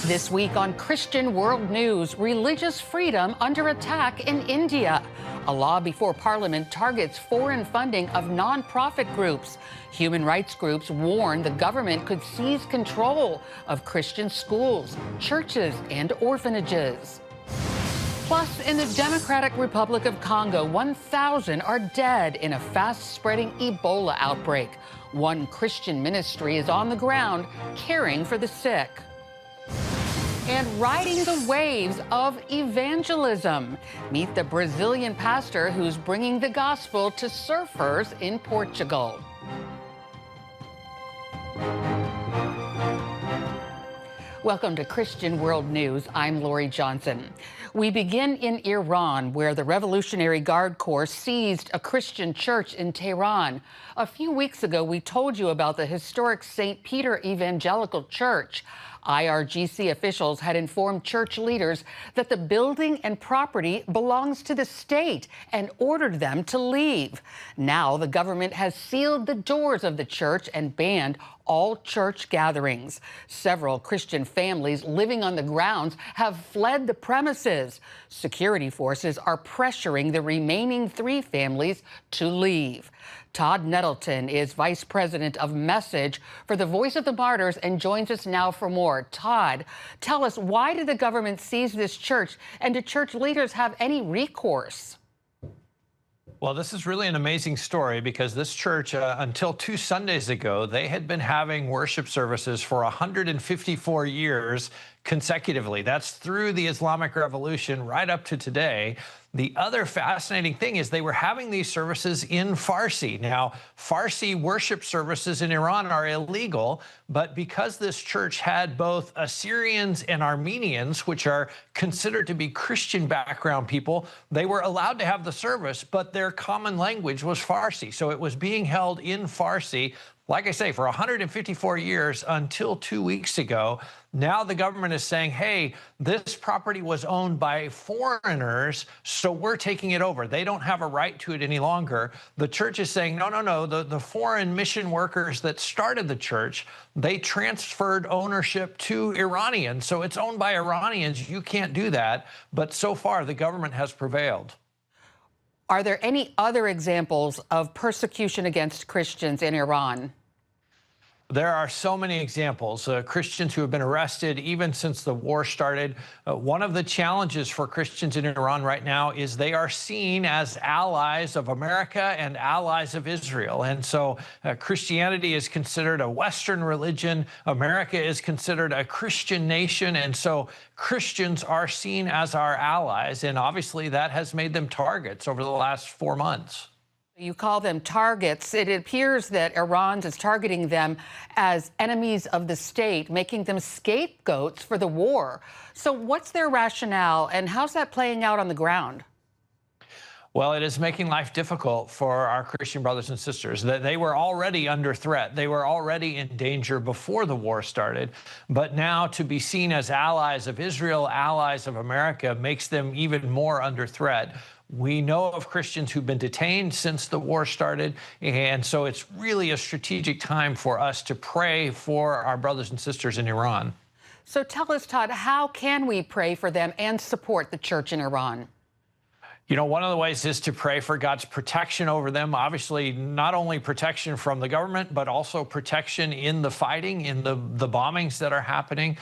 This week on Christian World News, religious freedom under attack in India. A law before Parliament targets foreign funding of non-profit groups. Human rights groups warn the government could seize control of Christian schools, churches, and orphanages. Plus, in the Democratic Republic of Congo, 1,000 are dead in a fast-spreading Ebola outbreak. One Christian ministry is on the ground caring for the sick. And riding the waves of evangelism. Meet the Brazilian pastor who's bringing the gospel to surfers in Portugal. Welcome to Christian World News. I'm Lori Johnson. We begin in Iran, where the Revolutionary Guard Corps seized a Christian church in Tehran. A few weeks ago, we told you about the historic St. Peter Evangelical Church. IRGC officials had informed church leaders that the building and property belongs to the state and ordered them to leave. Now the government has sealed the doors of the church and banned all church gatherings. Several Christian families living on the grounds have fled the premises. Security forces are pressuring the remaining 3 families to leave. Todd Nettleton is Vice President of Message for the Voice of the Martyrs and joins us now for more. Todd, tell us, why did the government seize this church, and do church leaders have any recourse? Well, this is really an amazing story because this church, until 2 Sundays ago, they had been having worship services for 154 years consecutively. That's through the Islamic Revolution right up to today. The other fascinating thing is they were having these services in Farsi. Now, Farsi worship services in Iran are illegal, but because this church had both Assyrians and Armenians, which are considered to be Christian background people, they were allowed to have the service, but their common language was Farsi. So it was being held in Farsi, like I say, for 154 years until 2 weeks ago. Now the government is saying, hey, this property was owned by foreigners, so we're taking it over. They don't have a right to it any longer. The church is saying, no. The foreign mission workers that started the church, they transferred ownership to Iranians. So it's owned by Iranians. You can't do that. But so far, the government has prevailed. Are there any other examples of persecution against Christians in Iran? There are so many examples. Christians who have been arrested even since the war started. One of the challenges for Christians in Iran right now is they are seen as allies of America and allies of Israel. And so Christianity is considered a Western religion. America is considered a Christian nation. And so Christians are seen as our allies. And obviously that has made them targets over the last 4 months. You call them targets. It appears that Iran is targeting them as enemies of the state, making them scapegoats for the war. So what's their rationale, and how's that playing out on the ground? Well, it is making life difficult for our Christian brothers and sisters. They were already under threat. They were already in danger before the war started. But now to be seen as allies of Israel, allies of America, makes them even more under threat. We know of Christians who've been detained since the war started, and so it's really a strategic time for us to pray for our brothers and sisters in Iran. So tell us, Todd, how can we pray for them and support the church in Iran? You know, one of the ways is to pray for God's protection over them. Obviously, not only protection from the government, but also protection in the fighting, in the bombings that are happening.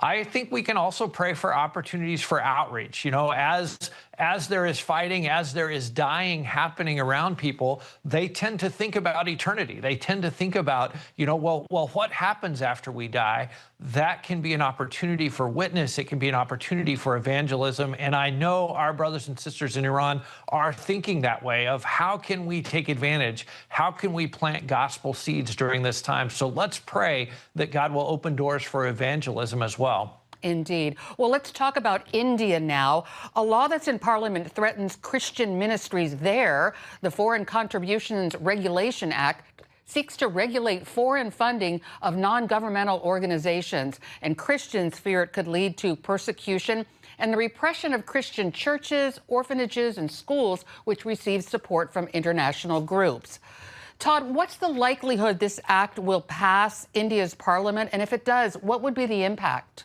I think we can also pray for opportunities for outreach. You know, as there is fighting, as there is dying happening around people, they tend to think about eternity. They tend to think about, you know, well, what happens after we die? That can be an opportunity for witness. It can be an opportunity for evangelism. And I know our brothers and sisters in Iran are thinking that way of how can we take advantage? How can we plant gospel seeds during this time? So let's pray that God will open doors for evangelism as well. Indeed. Well, let's talk about India now. A law that's in Parliament threatens Christian ministries there. The Foreign Contributions Regulation Act seeks to regulate foreign funding of non-governmental organizations, and Christians fear it could lead to persecution and the repression of Christian churches, orphanages, and schools which receive support from international groups. Todd, what's the likelihood this act will pass India's parliament? And if it does, what would be the impact?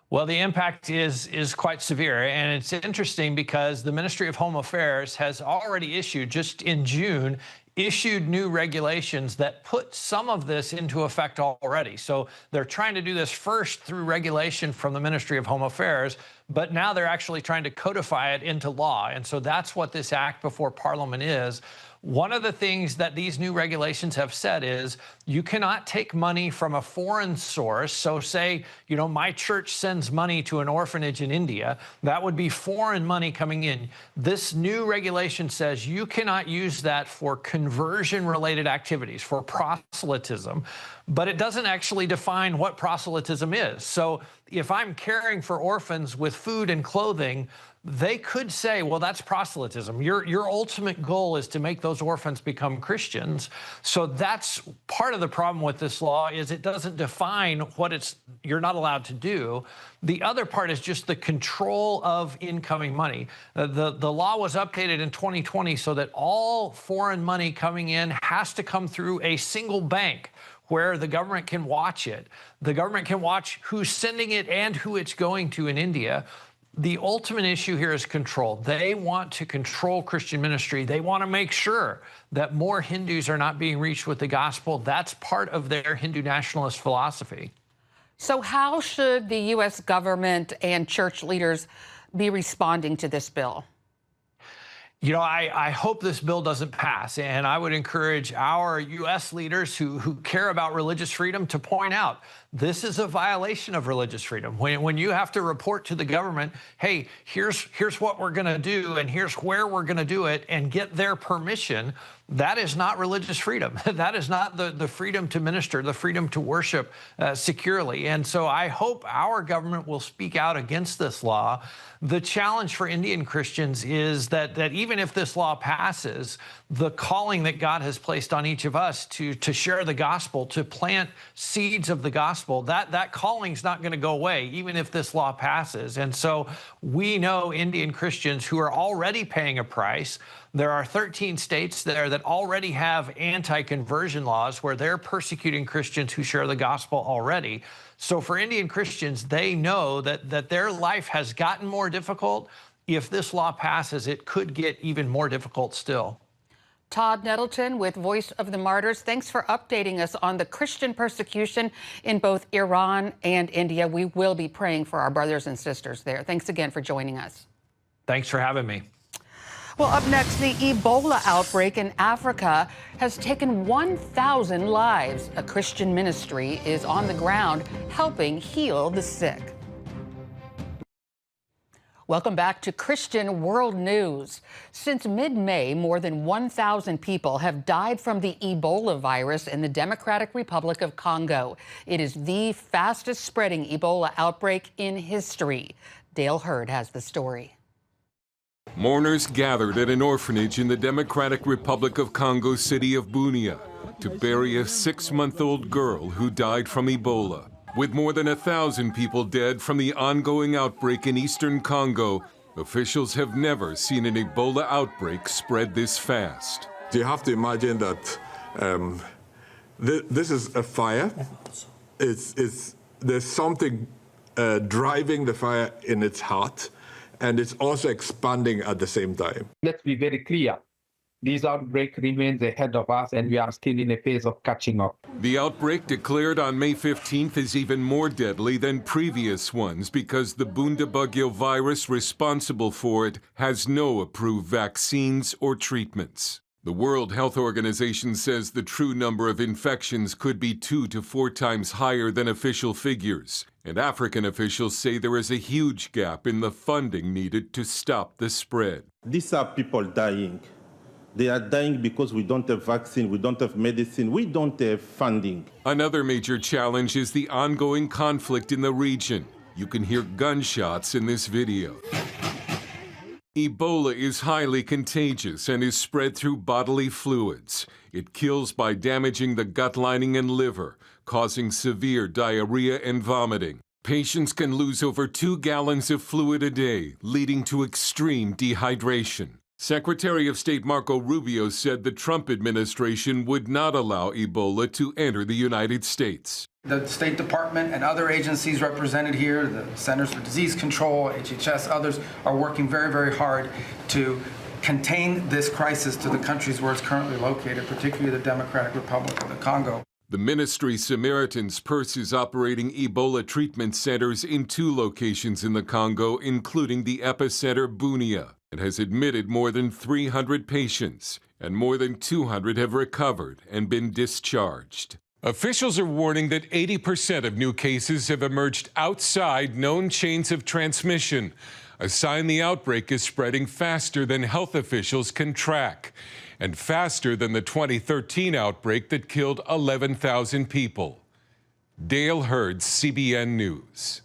Well, the impact is quite severe, and it's interesting because the Ministry of Home Affairs has already issued, just in June, issued new regulations that put some of this into effect already. So they're trying to do this first through regulation from the Ministry of Home Affairs, but now they're actually trying to codify it into law. And so that's what this act before Parliament is. One of the things that these new regulations have said is you cannot take money from a foreign source. So say, my church sends money to an orphanage in India. That would be foreign money coming in. This new regulation says you cannot use that for conversion-related activities, for proselytism, but it doesn't actually define what proselytism is. So if I'm caring for orphans with food and clothing, they could say, well, that's proselytism. Your ultimate goal is to make those orphans become Christians. So that's part of the problem with this law, is it doesn't define what you're not allowed to do. The other part is just the control of incoming money. The law was updated in 2020 so that all foreign money coming in has to come through a single bank where the government can watch it. The government can watch who's sending it and who it's going to in India. The ultimate issue here is control. They want to control Christian ministry. They want to make sure that more Hindus are not being reached with the gospel. That's part of their Hindu nationalist philosophy. So how should the U.S. government and church leaders be responding to this bill? I hope this bill doesn't pass, and I would encourage our U.S. leaders who care about religious freedom to point out this is a violation of religious freedom. When you have to report to the government, hey, here's what we're going to do, and here's where we're going to do it, and get their permission, that is not religious freedom. That is not the freedom to minister, the freedom to worship securely. And so I hope our government will speak out against this law. The challenge for Indian Christians is that even if this law passes, the calling that God has placed on each of us to share the gospel, to plant seeds of the gospel, that calling's not going to go away, even if this law passes. And so we know Indian Christians who are already paying a price. There are 13 states there that already have anti-conversion laws where they're persecuting Christians who share the gospel already. So for Indian Christians, they know that their life has gotten more difficult. If this law passes, it could get even more difficult still. Todd Nettleton with Voice of the Martyrs, thanks for updating us on the Christian persecution in both Iran and India. We will be praying for our brothers and sisters there. Thanks again for joining us. Thanks for having me. Well, up next, the Ebola outbreak in Africa has taken 1,000 lives. A Christian ministry is on the ground helping heal the sick. Welcome back to Christian World News. Since mid-May, more than 1,000 people have died from the Ebola virus in the Democratic Republic of Congo. It is the fastest spreading Ebola outbreak in history. Dale Hurd has the story. Mourners gathered at an orphanage in the Democratic Republic of Congo city of Bunia to bury a 6-month-old girl who died from Ebola. With more than 1,000 people dead from the ongoing outbreak in eastern Congo, officials have never seen an Ebola outbreak spread this fast. You have to imagine that this is a fire. There's something driving the fire in its heart, and it's also expanding at the same time. Let's be very clear. This outbreak remains ahead of us, and we are still in a phase of catching up. The outbreak declared on May 15th is even more deadly than previous ones because the Bundibugyo virus responsible for it has no approved vaccines or treatments. The World Health Organization says the true number of infections could be 2 to 4 times higher than official figures. And African officials say there is a huge gap in the funding needed to stop the spread. These are people dying. They are dying because we don't have vaccine, we don't have medicine, we don't have funding. Another major challenge is the ongoing conflict in the region. You can hear gunshots in this video. Ebola is highly contagious and is spread through bodily fluids. It kills by damaging the gut lining and liver, causing severe diarrhea and vomiting. Patients can lose over 2 gallons of fluid a day, leading to extreme dehydration. Secretary of State Marco Rubio said the Trump administration would not allow Ebola to enter the United States. The State Department and other agencies represented here, the Centers for Disease Control, HHS, others, are working very, very hard to contain this crisis to the countries where it's currently located, particularly the Democratic Republic of the Congo. The ministry Samaritan's Purse is operating Ebola treatment centers in 2 locations in the Congo, including the epicenter Bunia. It has admitted more than 300 patients, and more than 200 have recovered and been discharged. Officials are warning that 80% of new cases have emerged outside known chains of transmission, a sign the outbreak is spreading faster than health officials can track, and faster than the 2013 outbreak that killed 11,000 people. Dale Hurd, CBN News.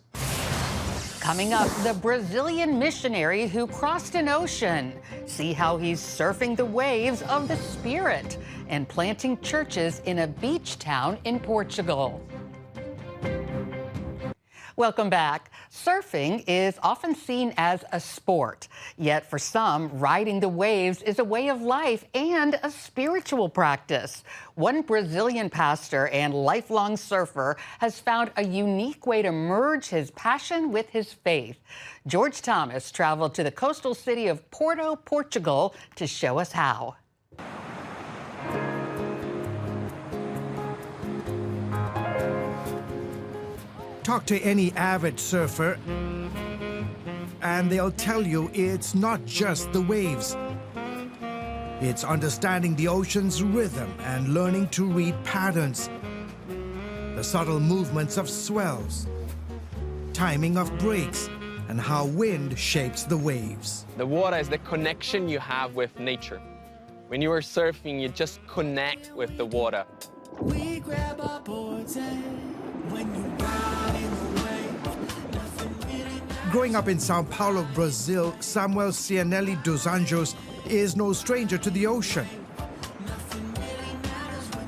Coming up, the Brazilian missionary who crossed an ocean. See how he's surfing the waves of the Spirit and planting churches in a beach town in Portugal. Welcome back. Surfing is often seen as a sport, yet for some, riding the waves is a way of life and a spiritual practice. One Brazilian pastor and lifelong surfer has found a unique way to merge his passion with his faith. George Thomas traveled to the coastal city of Porto, Portugal, to show us how. Talk to any avid surfer, and they'll tell you it's not just the waves. It's understanding the ocean's rhythm and learning to read patterns, the subtle movements of swells, timing of breaks, and how wind shapes the waves. The water is the connection you have with nature. When you are surfing, you just connect with the water. We grab our boards and when you ride in the wave, nothing really matters. Growing up in Sao Paulo, Brazil, Samuel Cianelli dos Anjos is no stranger to the ocean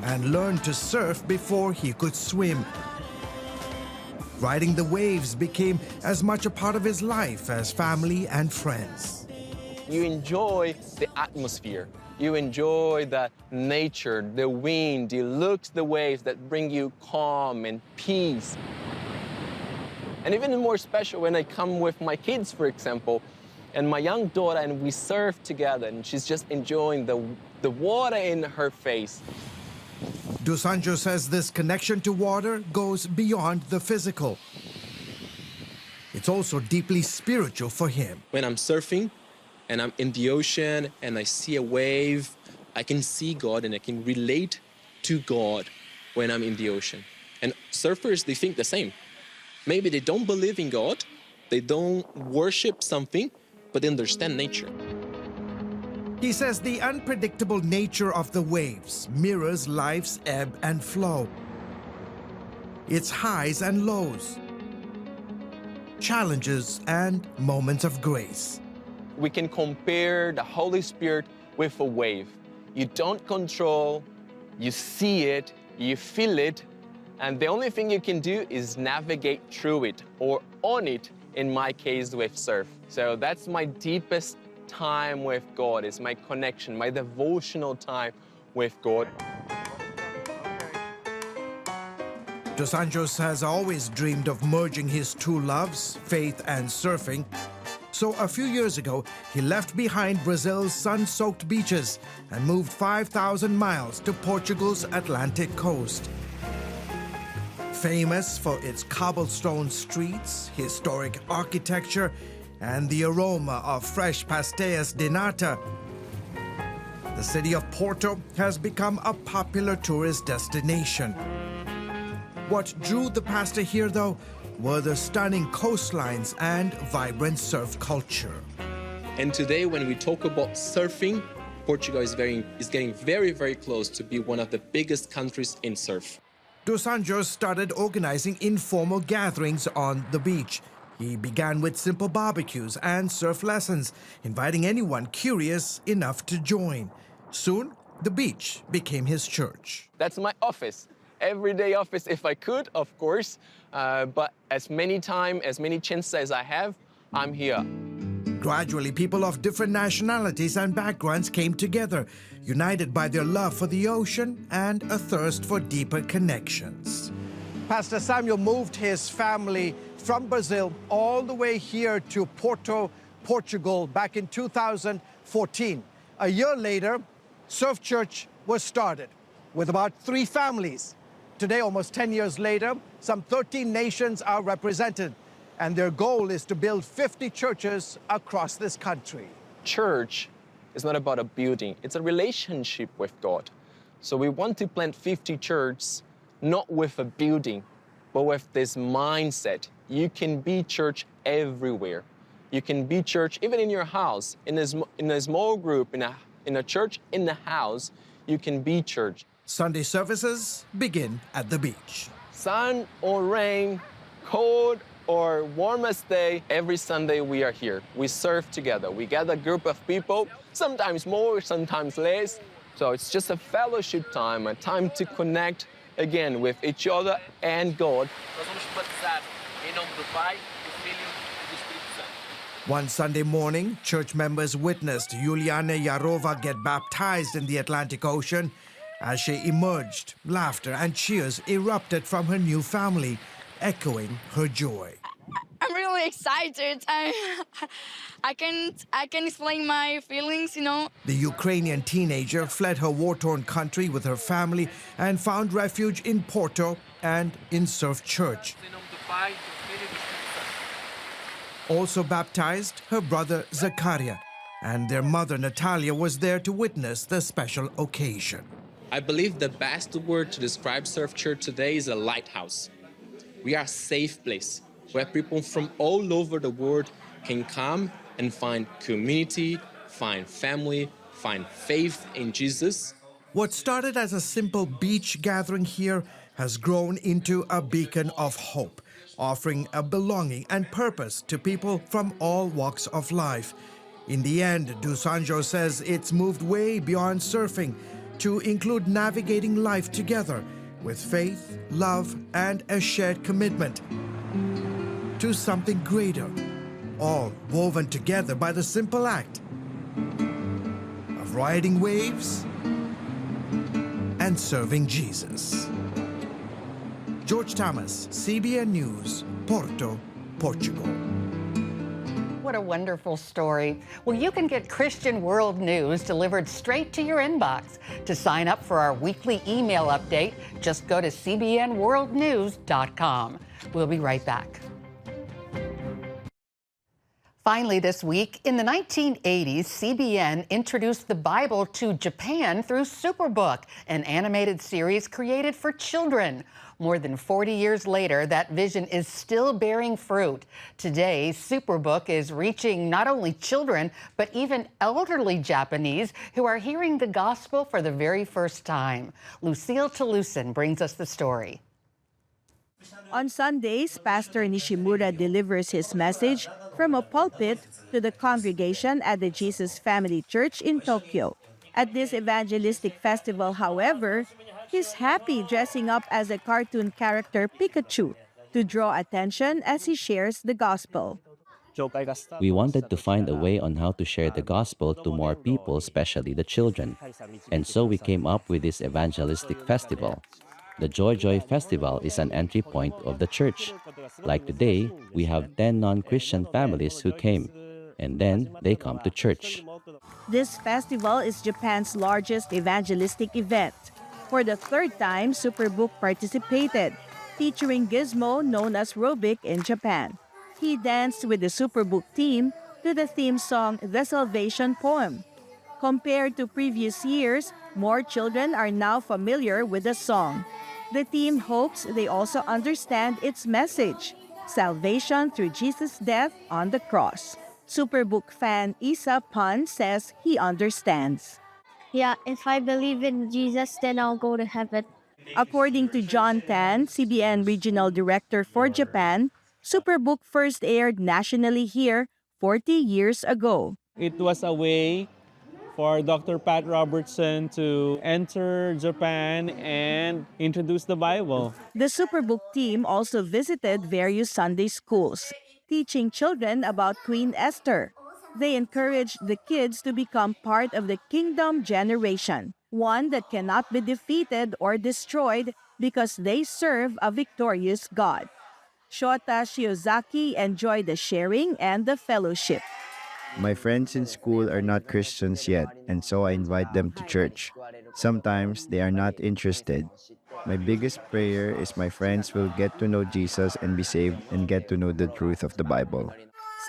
and learned to surf before he could swim. Riding the waves became as much a part of his life as family and friends. You enjoy the atmosphere. You enjoy the nature, the wind, the looks, the waves that bring you calm and peace. And even more special when I come with my kids, for example, and my young daughter, and we surf together, and she's just enjoying the water in her face. Dos Anjos says this connection to water goes beyond the physical. It's also deeply spiritual for him. When I'm surfing, and I'm in the ocean and I see a wave, I can see God and I can relate to God when I'm in the ocean. And surfers, they think the same. Maybe they don't believe in God, they don't worship something, but they understand nature. He says the unpredictable nature of the waves mirrors life's ebb and flow. Its highs and lows, challenges and moments of grace. We can compare the Holy Spirit with a wave. You don't control, you see it, you feel it, and the only thing you can do is navigate through it or on it, in my case with surf. So that's my deepest time with God, is my connection, my devotional time with God. Dos Anjos has always dreamed of merging his two loves, faith and surfing. So a few years ago, he left behind Brazil's sun-soaked beaches and moved 5,000 miles to Portugal's Atlantic coast. Famous for its cobblestone streets, historic architecture, and the aroma of fresh pastéis de nata, the city of Porto has become a popular tourist destination. What drew the pastor here, though, were the stunning coastlines and vibrant surf culture. And today, when we talk about surfing, Portugal is getting very, very close to be one of the biggest countries in surf. Dos Anjos started organizing informal gatherings on the beach. He began with simple barbecues and surf lessons, inviting anyone curious enough to join. Soon, the beach became his church. That's my office. Everyday office if I could, of course, but as many chances as I have, I'm here. Gradually, people of different nationalities and backgrounds came together, united by their love for the ocean and a thirst for deeper connections. Pastor Samuel moved his family from Brazil all the way here to Porto, Portugal, back in 2014. A year later, Surf Church was started with about 3 families. Today, almost 10 years later, some 13 nations are represented, and their goal is to build 50 churches across this country. Church is not about a building, it's a relationship with God. So we want to plant 50 churches, not with a building, but with this mindset. You can be church everywhere. You can be church even in your house, in a small group, in a church in the house, you can be church. Sunday services begin at the beach. Sun or rain, cold or warmest day, every Sunday we are here. We serve together. We gather a group of people, sometimes more, sometimes less. So it's just a fellowship time, a time to connect again with each other and God. One Sunday morning, church members witnessed Juliana Yarova get baptized in the Atlantic Ocean. As she emerged, laughter and cheers erupted from her new family, echoing her joy. I'm really excited. I can explain my feelings, you know. The Ukrainian teenager fled her war-torn country with her family and found refuge in Porto and in Surf Church. Also baptized, her brother Zakaria, and their mother Natalia was there to witness the special occasion. I believe the best word to describe Surf Church today is a lighthouse. We are a safe place where people from all over the world can come and find community, find family, find faith in Jesus. What started as a simple beach gathering here has grown into a beacon of hope, offering a belonging and purpose to people from all walks of life. In the end, Dusanjo says it's moved way beyond surfing to include navigating life together with faith, love, and a shared commitment to something greater, all woven together by the simple act of riding waves and serving Jesus. George Thomas, CBN News, Porto, Portugal. What a wonderful story. Well, you can get Christian World News delivered straight to your inbox. To sign up for our weekly email update, just go to cbnworldnews.com. We'll be right back. Finally this week, in the 1980s, CBN introduced the Bible to Japan through Superbook, an animated series created for children. More than 40 years later, that vision is still bearing fruit. Today, Superbook is reaching not only children, but even elderly Japanese who are hearing the gospel for the very first time. Lucille Toulousan brings us the story. On Sundays, Pastor Nishimura delivers his message from a pulpit to the congregation at the Jesus Family Church in Tokyo. At this evangelistic festival, however, he's happy dressing up as a cartoon character Pikachu to draw attention as he shares the gospel. We wanted to find a way on how to share the gospel to more people, especially the children. And so we came up with this evangelistic festival. The Joy Joy Festival is an entry point of the church. Like today, we have 10 non-Christian families who came, and then they come to church. This festival is Japan's largest evangelistic event. For the third time, Superbook participated, featuring Gizmo known as Robic in Japan. He danced with the Superbook team to the theme song The Salvation Poem. Compared to previous years, more children are now familiar with the song. The team hopes they also understand its message, salvation through Jesus' death on the cross. Superbook fan Isa Pan says he understands. Yeah, if I believe in Jesus, then I'll go to heaven. According to John Tan, CBN Regional Director for Japan, Superbook first aired nationally here 40 years ago. It was a way for Dr. Pat Robertson to enter Japan and introduce the Bible. The Superbook team also visited various Sunday schools, teaching children about Queen Esther. They encourage the kids to become part of the kingdom generation, one that cannot be defeated or destroyed because they serve a victorious God. Shota Shiozaki enjoyed the sharing and the fellowship. My friends in school are not Christians yet, and so I invite them to church. Sometimes they are not interested. My biggest prayer is my friends will get to know Jesus and be saved and get to know the truth of the Bible.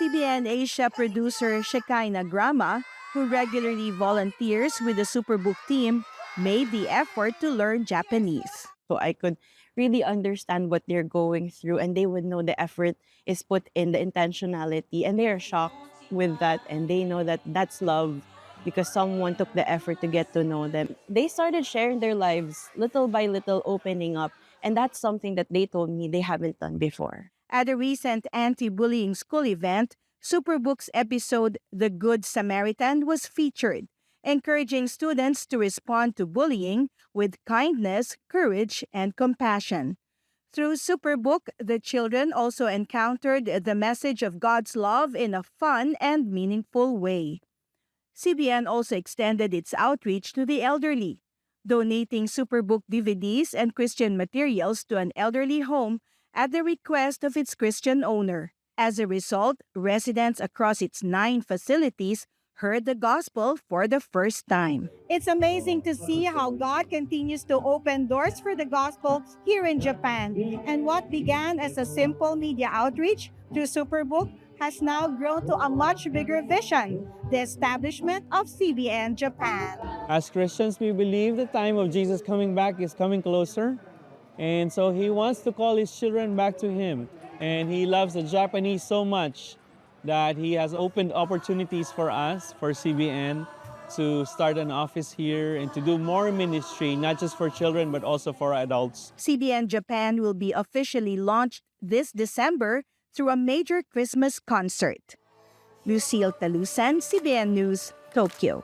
CBN Asia producer Shekinah Grama, who regularly volunteers with the Superbook team, made the effort to learn Japanese. So I could really understand what they're going through, and they would know the effort is put in, the intentionality, and they are shocked with that, and they know that that's love because someone took the effort to get to know them. They started sharing their lives little by little, opening up, and that's something that they told me they haven't done before. At a recent anti-bullying school event, Superbook's episode The Good Samaritan was featured, encouraging students to respond to bullying with kindness, courage, and compassion. Through Superbook, the children also encountered the message of God's love in a fun and meaningful way. CBN also extended its outreach to the elderly, donating Superbook DVDs and Christian materials to an elderly home at the request of its Christian owner. As a result, residents across its 9 facilities heard the gospel for the first time. It's amazing to see how God continues to open doors for the gospel here in Japan. And what began as a simple media outreach through Superbook has now grown to a much bigger vision, the establishment of CBN Japan. As Christians, we believe the time of Jesus coming back is coming closer. And so he wants to call his children back to him. And he loves the Japanese so much that he has opened opportunities for us, for CBN, to start an office here and to do more ministry, not just for children, but also for adults. CBN Japan will be officially launched this December through a major Christmas concert. Lucille Talusan, CBN News, Tokyo.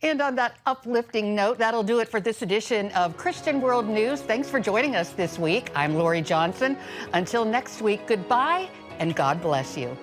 And on that uplifting note, that'll do it for this edition of Christian World News. Thanks for joining us this week. I'm Lori Johnson. Until next week, goodbye and God bless you.